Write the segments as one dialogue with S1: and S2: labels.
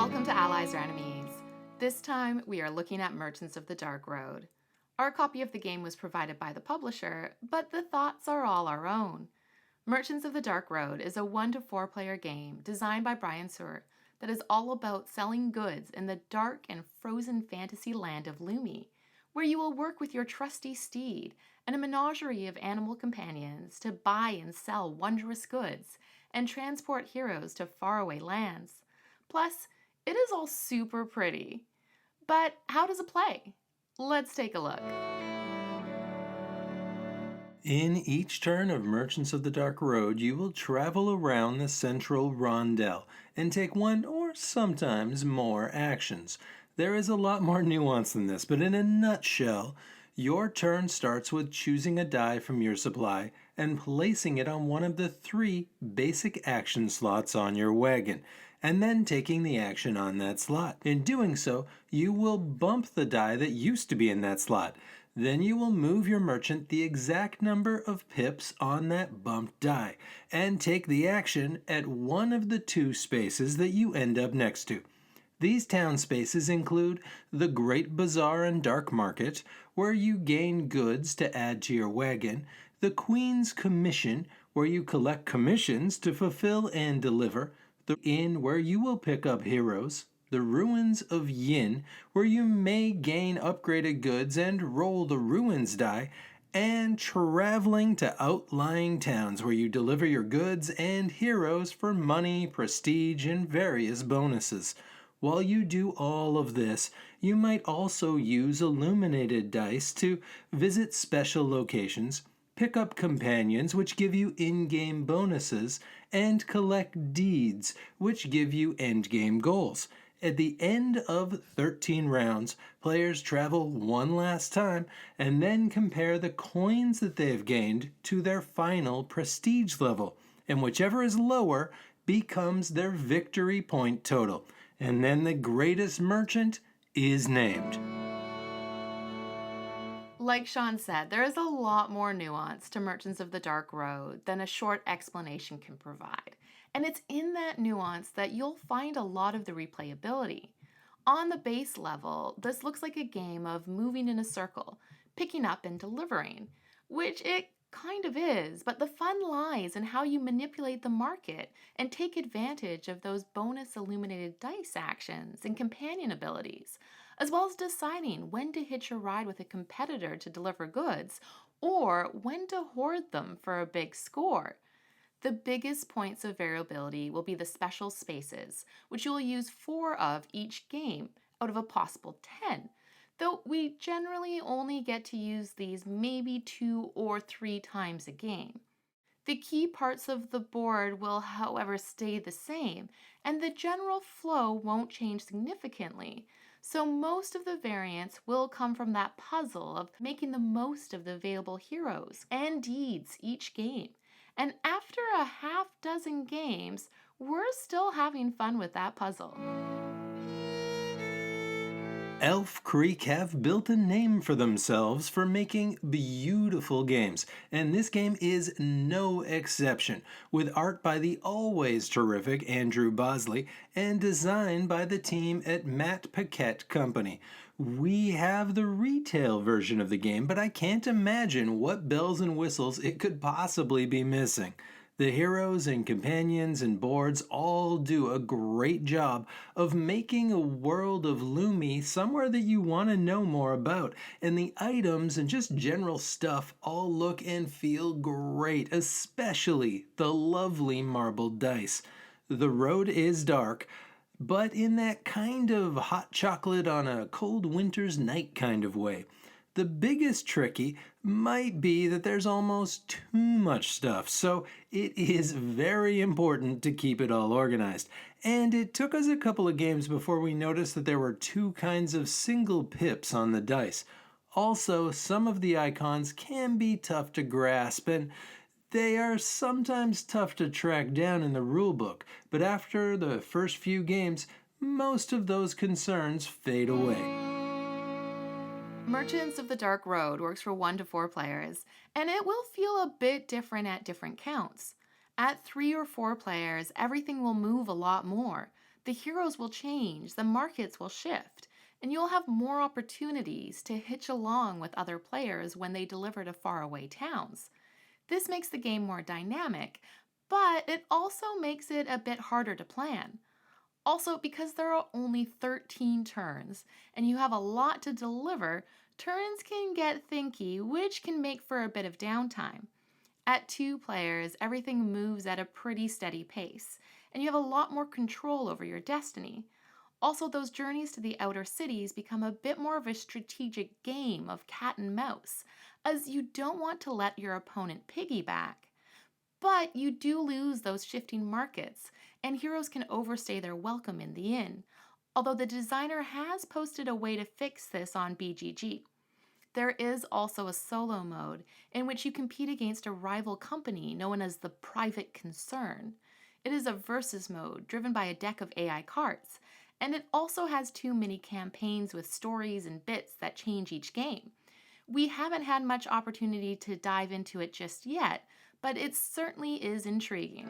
S1: Welcome to Allies or Enemies. This time we are looking at Merchants of the Dark Road. Our copy of the game was provided by the publisher, but the thoughts are all our own. Merchants of the Dark Road is a 1 to 4 player game designed by Suhre that is all about selling goods in the dark and frozen fantasy land of Lumi, where you will work with your trusty steed and a menagerie of animal companions to buy and sell wondrous goods and transport heroes to faraway lands. Plus, it is all super pretty. But how does it play? Let's take a look.
S2: In each turn of Merchants of the Dark Road, you will travel around the central rondel and take one or sometimes more actions. There is a lot more nuance than this, but in a nutshell, your turn starts with choosing a die from your supply and placing it on one of the 3 basic action slots on your wagon, and then taking the action on that slot. In doing so, you will bump the die that used to be in that slot. Then you will move your merchant the exact number of pips on that bumped die, and take the action at one of the 2 spaces that you end up next to. These town spaces include the Great Bazaar and Dark Market, where you gain goods to add to your wagon, the Queen's Commission, where you collect commissions to fulfill and deliver, the Inn, where you will pick up heroes, the Ruins of Yin, where you may gain upgraded goods and roll the Ruins die, and traveling to outlying towns where you deliver your goods and heroes for money, prestige, and various bonuses. While you do all of this, you might also use illuminated dice to visit special locations, pick up companions which give you in-game bonuses, and collect deeds which give you endgame goals. At the end of 13 rounds, players travel one last time and then compare the coins that they have gained to their final prestige level, and whichever is lower becomes their victory point total. And then the greatest merchant is named.
S1: Like Sean said, there is a lot more nuance to Merchants of the Dark Road than a short explanation can provide. And it's in that nuance that you'll find a lot of the replayability. On the base level, this looks like a game of moving in a circle, picking up and delivering, which it kind of is, but the fun lies in how you manipulate the market and take advantage of those bonus illuminated dice actions and companion abilities, as well as deciding when to hitch a ride with a competitor to deliver goods or when to hoard them for a big score. The biggest points of variability will be the special spaces, which you will use 4 of each game out of a possible 10, though we generally only get to use these maybe 2 or 3 times a game. The key parts of the board will, however, stay the same, and the general flow won't change significantly, so most of the variance will come from that puzzle of making the most of the available heroes and deeds each game. And after a half dozen games, we're still having fun with that puzzle.
S2: Elf Creek have built a name for themselves for making beautiful games, and this game is no exception, with art by the always terrific Andrew Bosley and design by the team at Paquette Company. We have the retail version of the game, but I can't imagine what bells and whistles it could possibly be missing. The heroes and companions and boards all do a great job of making a world of Lumi somewhere that you want to know more about, and the items and just general stuff all look and feel great, especially the lovely marbled dice. The road is dark, but in that kind of hot chocolate on a cold winter's night kind of way. The biggest tricky might be that there's almost too much stuff, so it is very important to keep it all organized. And it took us a couple of games before we noticed that there were 2 kinds of single pips on the dice. Also, some of the icons can be tough to grasp, and they are sometimes tough to track down in the rulebook, but after the first few games, most of those concerns fade away.
S1: Merchants of the Dark Road works for 1 to 4 players, and it will feel a bit different at different counts. At 3 or 4 players, everything will move a lot more. The heroes will change, the markets will shift, and you'll have more opportunities to hitch along with other players when they deliver to faraway towns. This makes the game more dynamic, but it also makes it a bit harder to plan. Also, because there are only 13 turns and you have a lot to deliver, turns can get thinky, which can make for a bit of downtime. At two players, everything moves at a pretty steady pace, and you have a lot more control over your destiny. Also, those journeys to the outer cities become a bit more of a strategic game of cat and mouse, as you don't want to let your opponent piggyback. But you do lose those shifting markets, and heroes can overstay their welcome in the inn, although the designer has posted a way to fix this on BGG. There is also a solo mode in which you compete against a rival company known as the Private Concern. It is a versus mode driven by a deck of AI cards, and it also has two mini campaigns with stories and bits that change each game. We haven't had much opportunity to dive into it just yet, but it certainly is intriguing.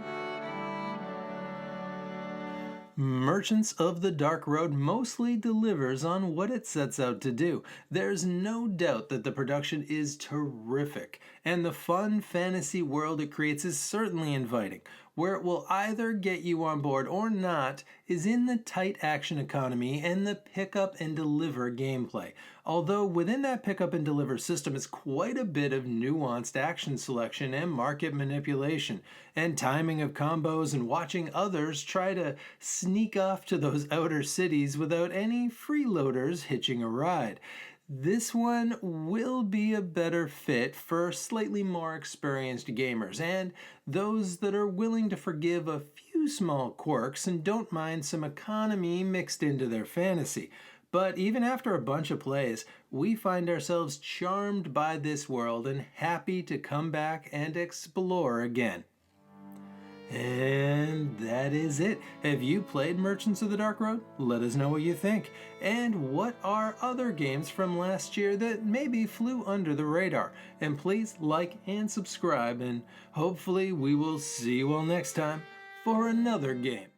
S2: Merchants of the Dark Road mostly delivers on what it sets out to do. There's no doubt that the production is terrific, and the fun fantasy world it creates is certainly inviting. Where it will either get you on board or not is in the tight action economy and the pick up and deliver gameplay. Although within that pick up and deliver system is quite a bit of nuanced action selection and market manipulation, and timing of combos and watching others try to sneak off to those outer cities without any freeloaders hitching a ride. This one will be a better fit for slightly more experienced gamers and those that are willing to forgive a few small quirks and don't mind some economy mixed into their fantasy. But even after a bunch of plays, we find ourselves charmed by this world and happy to come back and explore again. And that is it. Have you played Merchants of the Dark Road? Let us know what you think. And what are other games from last year that maybe flew under the radar? And please like and subscribe, and hopefully we will see you all next time for another game.